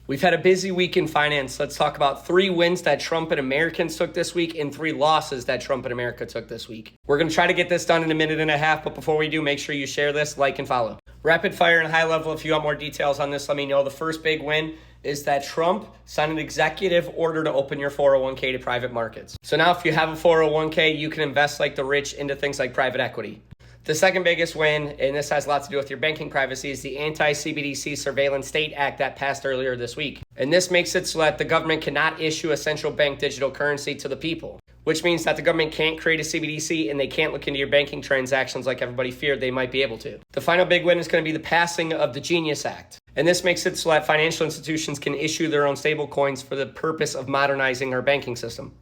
We've had a busy week in finance. Let's talk about 3 wins that Trump and Americans took this week and 3 losses that Trump and America took this week. We're going to try to get this done in a minute and a half, but before we do, make sure you share this, like, and follow. Rapid fire and high level, if you want more details on this, let me know. The first big win is that Trump signed an executive order to open your 401k to private markets. So now if you have a 401k, you can invest like the rich into things like private equity. The second biggest win, and this has lots to do with your banking privacy, is the Anti-CBDC Surveillance State Act that passed earlier this week. And this makes it so that the government cannot issue a central bank digital currency to the people, which means that the government can't create a CBDC and they can't look into your banking transactions like everybody feared they might be able to. The final big win is going to be the passing of the Genius Act. And this makes it so that financial institutions can issue their own stable coins for the purpose of modernizing our banking system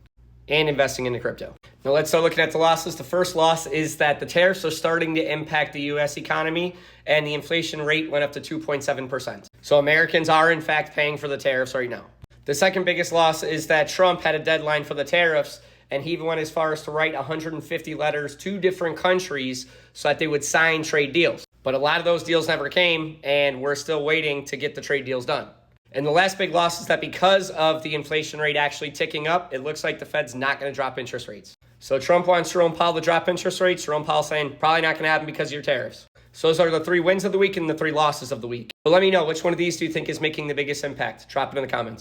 and investing into crypto. Now let's start looking at the losses. The first loss is that the tariffs are starting to impact the U.S. economy, and the inflation rate went up to 2.7%. So Americans are in fact paying for the tariffs right now. The second biggest loss is that Trump had a deadline for the tariffs, and he even went as far as to write 150 letters to different countries so that they would sign trade deals. But a lot of those deals never came, and we're still waiting to get the trade deals done. And the last big loss is that because of the inflation rate actually ticking up, it looks like the Fed's not going to drop interest rates. So Trump wants Jerome Powell to drop interest rates. Jerome Powell saying probably not going to happen because of your tariffs. So those are the 3 wins of the week and the 3 losses of the week. But let me know, which one of these do you think is making the biggest impact? Drop it in the comments.